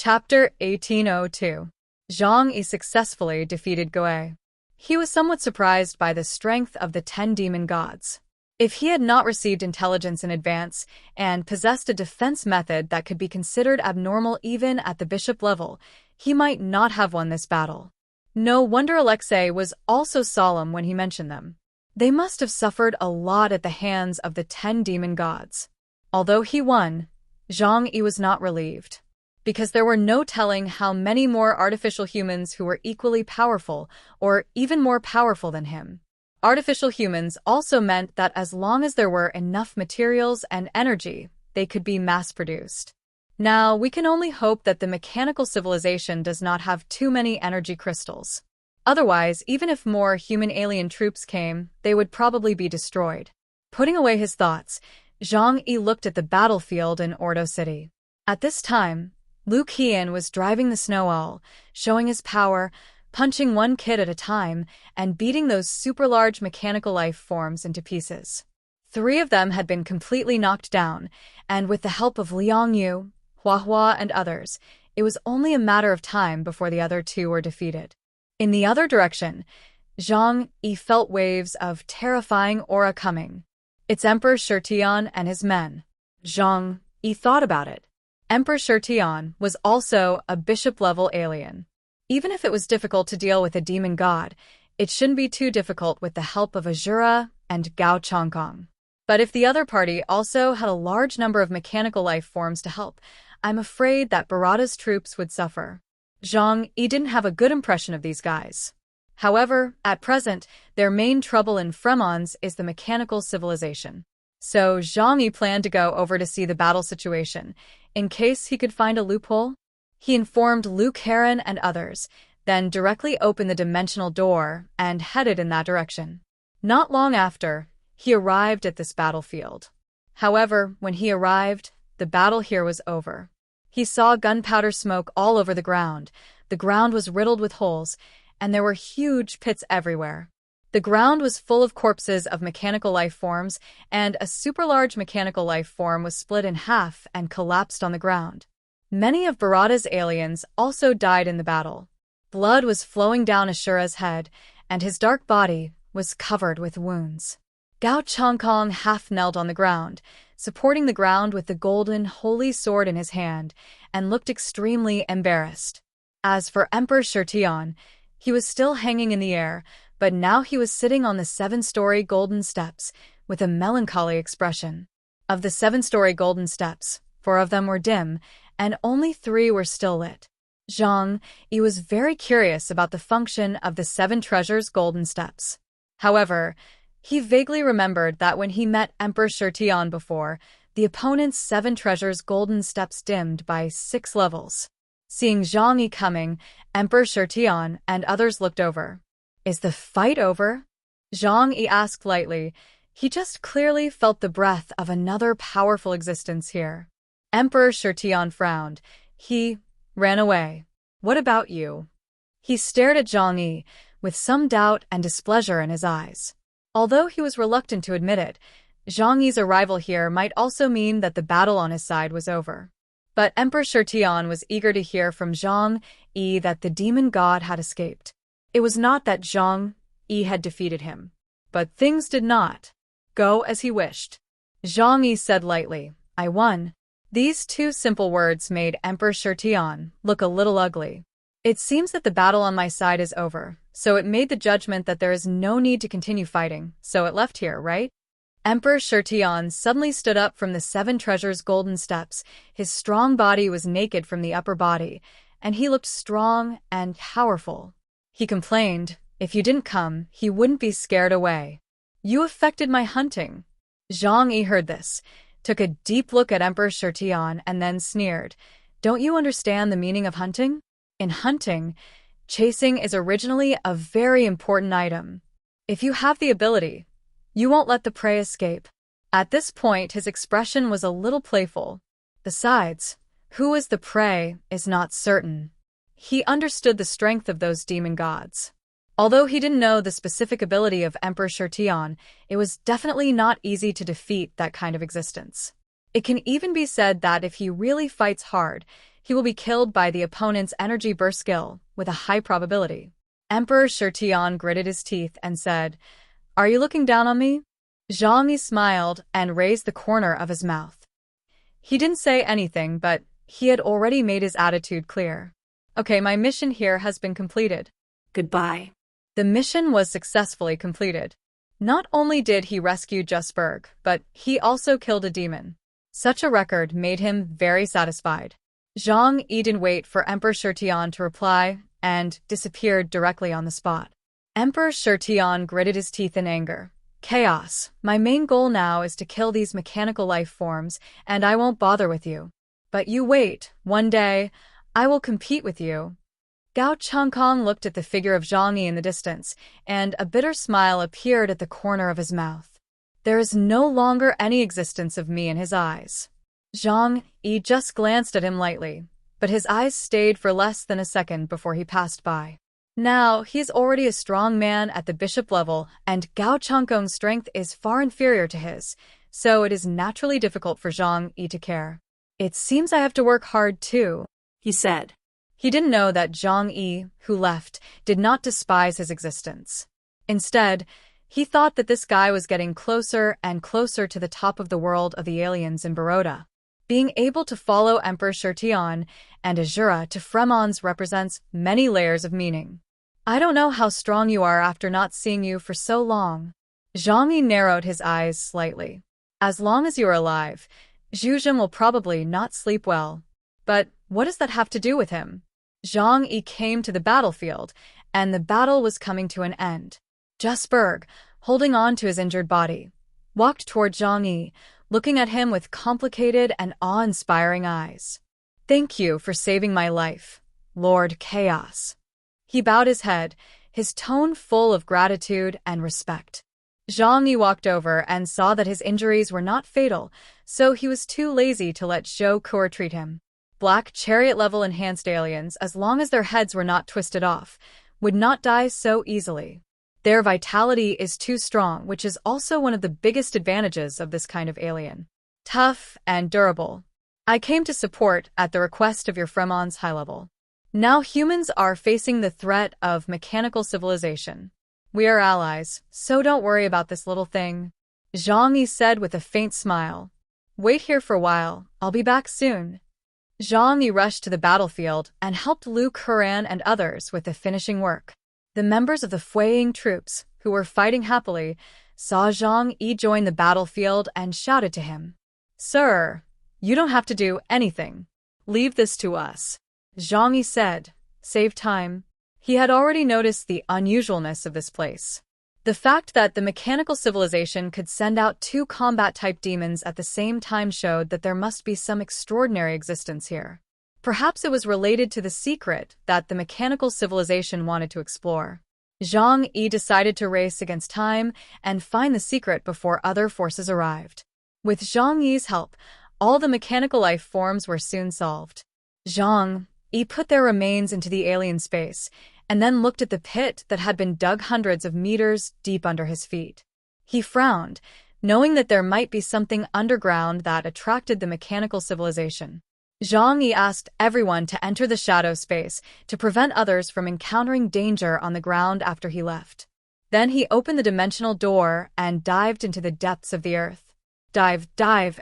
Chapter 1802. Zhang Yi successfully defeated Goe. He was somewhat surprised by the strength of the 10 demon gods. If he had not received intelligence in advance and possessed a defense method that could be considered abnormal even at the bishop level, he might not have won this battle. No wonder Alexei was also solemn when he mentioned them. They must have suffered a lot at the hands of the 10 demon gods. Although he won, Zhang Yi was not relieved, because there were no telling how many more artificial humans who were equally powerful or even more powerful than him. Artificial humans also meant that as long as there were enough materials and energy, they could be mass-produced. Now, we can only hope that the mechanical civilization does not have too many energy crystals. Otherwise, even if more human alien troops came, they would probably be destroyed. Putting away his thoughts, Zhang Yi looked at the battlefield in Ordo City. At this time, Lu Qian was driving the snow owl, showing his power, punching one kid at a time, and beating those super-large mechanical life forms into pieces. 3 of them had been completely knocked down, and with the help of Liang Yu, Hua, and others, it was only a matter of time before the other 2 were defeated. In the other direction, Zhang Yi felt waves of terrifying aura coming. It's Emperor Shirtian and his men. Zhang Yi thought about it. Emperor Shirtian was also a bishop-level alien. Even if it was difficult to deal with a demon god, it shouldn't be too difficult with the help of Azura and Gao Chongkong. But if the other party also had a large number of mechanical life forms to help, I'm afraid that Bharata's troops would suffer. Zhang Yi didn't have a good impression of these guys. However, at present, their main trouble in Fremons is the mechanical civilization. So Zhang Yi planned to go over to see the battle situation, in case he could find a loophole. He informed Lu Karen and others, then directly opened the dimensional door and headed in that direction. Not long after, he arrived at this battlefield. However, when he arrived, the battle here was over. He saw gunpowder smoke all over the ground was riddled with holes, and there were huge pits everywhere. The ground was full of corpses of mechanical life forms, and a super-large mechanical life form was split in half and collapsed on the ground. Many of Bharata's aliens also died in the battle. Blood was flowing down Ashura's head, and his dark body was covered with wounds. Gao Chongkong half-knelt on the ground, supporting the ground with the golden holy sword in his hand, and looked extremely embarrassed. As for Emperor Shirtian, he was still hanging in the air, but now he was sitting on the 7-story golden steps with a melancholy expression. Of the 7-story golden steps, 4 of them were dim, and only 3 were still lit. Zhang Yi was very curious about the function of the 7 treasures golden steps. However, he vaguely remembered that when he met Emperor Shirtian before, the opponent's 7 treasures golden steps dimmed by 6 levels. Seeing Zhang Yi coming, Emperor Shirtian and others looked over. Is the fight over? Zhang Yi asked lightly. He just clearly felt the breath of another powerful existence here. Emperor Shirtian frowned. He ran away. What about you? He stared at Zhang Yi, with some doubt and displeasure in his eyes. Although he was reluctant to admit it, Zhang Yi's arrival here might also mean that the battle on his side was over. But Emperor Shirtian was eager to hear from Zhang Yi that the demon god had escaped. It was not that Zhang Yi had defeated him, but things did not go as he wished. Zhang Yi said lightly, I won. These 2 simple words made Emperor Shirtian look a little ugly. It seems that the battle on my side is over, so it made the judgment that there is no need to continue fighting, so it left here, right? Emperor Shirtian suddenly stood up from the 7 treasures golden steps. His strong body was naked from the upper body, and he looked strong and powerful. He complained, if you didn't come, he wouldn't be scared away. You affected my hunting. Zhang Yi heard this, took a deep look at Emperor Shirtian, and then sneered. Don't you understand the meaning of hunting? In hunting, chasing is originally a very important item. If you have the ability, you won't let the prey escape. At this point, his expression was a little playful. Besides, who is the prey is not certain. He understood the strength of those demon gods. Although he didn't know the specific ability of Emperor Shirtian, it was definitely not easy to defeat that kind of existence. It can even be said that if he really fights hard, he will be killed by the opponent's energy burst skill, with a high probability. Emperor Shirtian gritted his teeth and said, "Are you looking down on me?" Zhang Yi smiled and raised the corner of his mouth. He didn't say anything, but he had already made his attitude clear. "Okay, my mission here has been completed. Goodbye." The mission was successfully completed. Not only did he rescue Justberg, but he also killed a demon. Such a record made him very satisfied. Zhang Yi didn't wait for Emperor Shirtian to reply and disappeared directly on the spot. Emperor Shirtian gritted his teeth in anger. "Chaos, my main goal now is to kill these mechanical life forms, and I won't bother with you. But you wait, one day, I will compete with you." Gao Changkong looked at the figure of Zhang Yi in the distance, and a bitter smile appeared at the corner of his mouth. There is no longer any existence of me in his eyes. Zhang Yi just glanced at him lightly, but his eyes stayed for less than a second before he passed by. Now, he is already a strong man at the bishop level, and Gao Changkong's strength is far inferior to his, so it is naturally difficult for Zhang Yi to care. "It seems I have to work hard too," he said. He didn't know that Zhang Yi, who left, did not despise his existence. Instead, he thought that this guy was getting closer and closer to the top of the world of the aliens in Baroda. Being able to follow Emperor Shirtian and Azura to Fremons represents many layers of meaning. "I don't know how strong you are after not seeing you for so long." Zhang Yi narrowed his eyes slightly. "As long as you are alive, Zhuzhen will probably not sleep well. But what does that have to do with him?" Zhang Yi came to the battlefield, and the battle was coming to an end. Justberg, holding on to his injured body, walked toward Zhang Yi, looking at him with complicated and awe-inspiring eyes. "Thank you for saving my life, Lord Chaos." He bowed his head, his tone full of gratitude and respect. Zhang Yi walked over and saw that his injuries were not fatal, so he was too lazy to let Zhou Kuo treat him. Black chariot-level enhanced aliens, as long as their heads were not twisted off, would not die so easily. Their vitality is too strong, which is also one of the biggest advantages of this kind of alien. Tough and durable. I came to support at the request of your Fremon's high level. Now humans are facing the threat of mechanical civilization. We are allies, so don't worry about this little thing," Zhang Yi said with a faint smile. "Wait here for a while, I'll be back soon." Zhang Yi rushed to the battlefield and helped Lu Kuran and others with the finishing work. The members of the Fueying troops, who were fighting happily, saw Zhang Yi join the battlefield and shouted to him, "Sir, you don't have to do anything. Leave this to us," Zhang Yi said. "Save time." He had already noticed the unusualness of this place. The fact that the mechanical civilization could send out two combat-type demons at the same time showed that there must be some extraordinary existence here. Perhaps it was related to the secret that the mechanical civilization wanted to explore. Zhang Yi decided to race against time and find the secret before other forces arrived. With Zhang Yi's help, all the mechanical life forms were soon solved. Zhang Yi put their remains into the alien space, and then looked at the pit that had been dug hundreds of meters deep under his feet. He frowned, knowing that there might be something underground that attracted the mechanical civilization. Zhang Yi asked everyone to enter the shadow space to prevent others from encountering danger on the ground after he left. Then he opened the dimensional door and dived into the depths of the earth. Dive,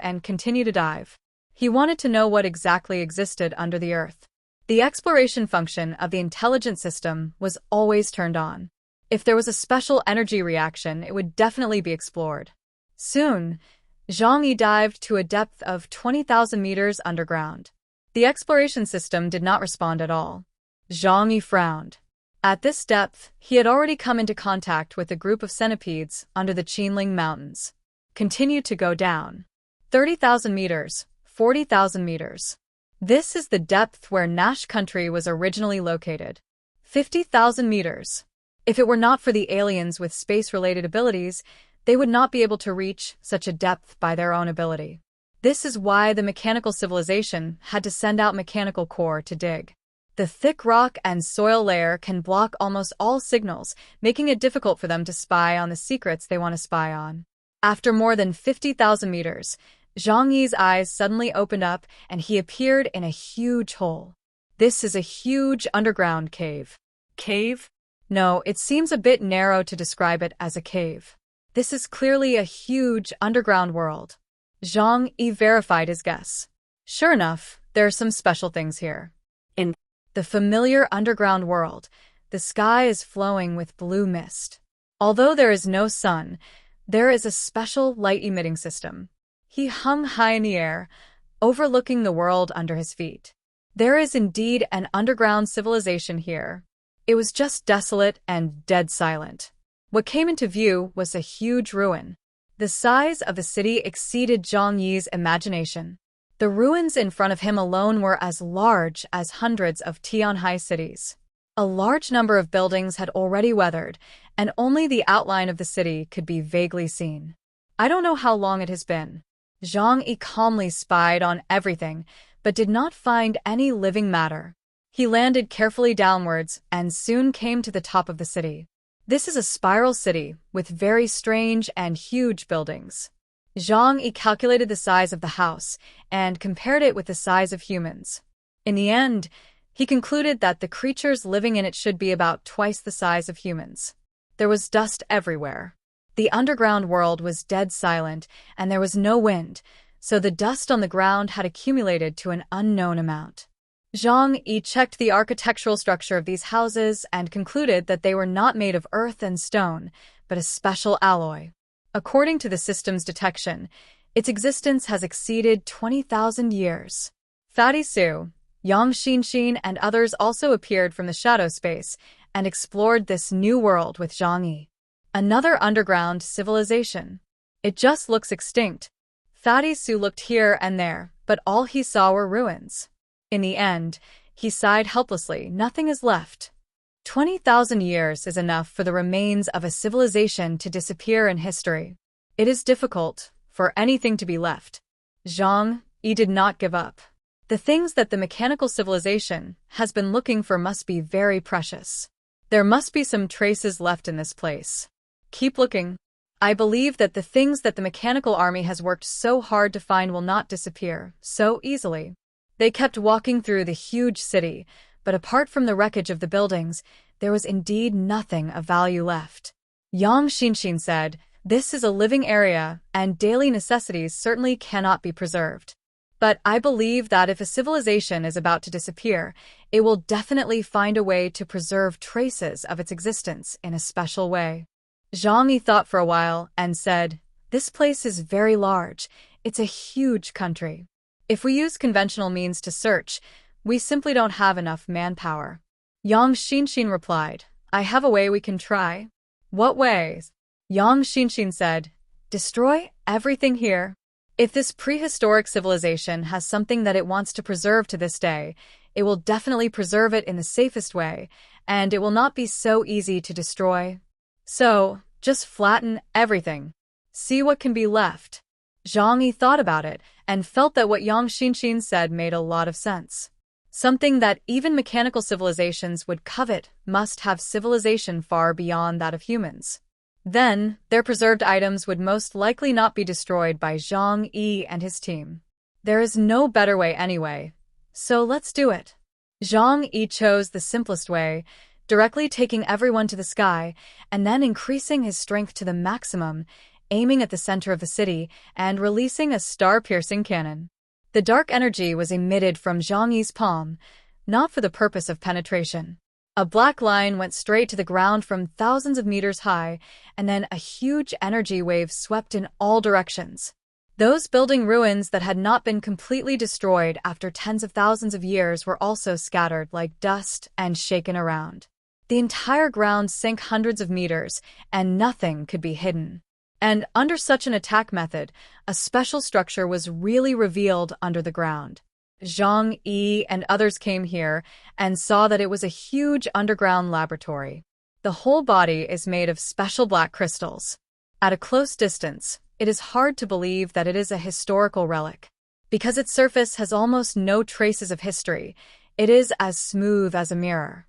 and continue to dive. He wanted to know what exactly existed under the earth. The exploration function of the intelligence system was always turned on. If there was a special energy reaction, it would definitely be explored. Soon, Zhang Yi dived to a depth of 20,000 meters underground. The exploration system did not respond at all. Zhang Yi frowned. At this depth, he had already come into contact with a group of centipedes under the Qinling Mountains. Continued to go down. 30,000 meters, 40,000 meters. This is the depth where Nash country was originally located. 50,000 meters. If it were not for the aliens with space-related abilities, they would not be able to reach such a depth by their own ability. This is why the mechanical civilization had to send out mechanical core to dig. The thick rock and soil layer can block almost all signals, making it difficult for them to spy on the secrets they want to spy on. After more than 50,000 meters, Zhang Yi's eyes suddenly opened up and he appeared in a huge hole. This is a huge underground cave. Cave? No, it seems a bit narrow to describe it as a cave. This is clearly a huge underground world. Zhang Yi verified his guess. Sure enough, there are some special things here. In the familiar underground world, the sky is flowing with blue mist. Although there is no sun, there is a special light-emitting system. He hung high in the air, overlooking the world under his feet. There is indeed an underground civilization here. It was just desolate and dead silent. What came into view was a huge ruin. The size of the city exceeded Zhang Yi's imagination. The ruins in front of him alone were as large as hundreds of Tianhai cities. A large number of buildings had already weathered, and only the outline of the city could be vaguely seen. I don't know how long it has been. Zhang Yi calmly spied on everything, but did not find any living matter. He landed carefully downwards and soon came to the top of the city. This is a spiral city with very strange and huge buildings. Zhang Yi calculated the size of the house and compared it with the size of humans. In the end, he concluded that the creatures living in it should be about twice the size of humans. There was dust everywhere. The underground world was dead silent and there was no wind, so the dust on the ground had accumulated to an unknown amount. Zhang Yi checked the architectural structure of these houses and concluded that they were not made of earth and stone, but a special alloy. According to the system's detection, its existence has exceeded 20,000 years. Fatty Su, Yang Xinxin, and others also appeared from the shadow space and explored this new world with Zhang Yi. Another underground civilization. It just looks extinct. Fatty Su looked here and there, but all he saw were ruins. In the end, he sighed helplessly. Nothing is left. 20,000 years is enough for the remains of a civilization to disappear in history. It is difficult for anything to be left. Zhang Yi did not give up. The things that the mechanical civilization has been looking for must be very precious. There must be some traces left in this place. Keep looking. I believe that the things that the mechanical army has worked so hard to find will not disappear so easily. They kept walking through the huge city, but apart from the wreckage of the buildings, there was indeed nothing of value left. Yang Xinxin said, "This is a living area, and daily necessities certainly cannot be preserved. But I believe that if a civilization is about to disappear, it will definitely find a way to preserve traces of its existence in a special way." Zhang Yi thought for a while and said, "This place is very large. It's a huge country. If we use conventional means to search, we simply don't have enough manpower." Yang Xinxin replied, "I have a way we can try." "What ways?" Yang Xinxin said, "Destroy everything here. If this prehistoric civilization has something that it wants to preserve to this day, it will definitely preserve it in the safest way, and it will not be so easy to destroy. So, just flatten everything. See what can be left." Zhang Yi thought about it and felt that what Yang Xinxin said made a lot of sense. Something that even mechanical civilizations would covet must have civilization far beyond that of humans. Then, their preserved items would most likely not be destroyed by Zhang Yi and his team. There is no better way anyway, so let's do it. Zhang Yi chose the simplest way, directly taking everyone to the sky and then increasing his strength to the maximum, aiming at the center of the city and releasing a star-piercing cannon. The dark energy was emitted from Zhang Yi's palm, not for the purpose of penetration. A black line went straight to the ground from thousands of meters high, and then a huge energy wave swept in all directions. Those building ruins that had not been completely destroyed after tens of thousands of years were also scattered like dust and shaken around. The entire ground sank hundreds of meters, and nothing could be hidden. And under such an attack method, a special structure was really revealed under the ground. Zhang Yi and others came here and saw that it was a huge underground laboratory. The whole body is made of special black crystals. At a close distance, it is hard to believe that it is a historical relic. Because its surface has almost no traces of history, it is as smooth as a mirror.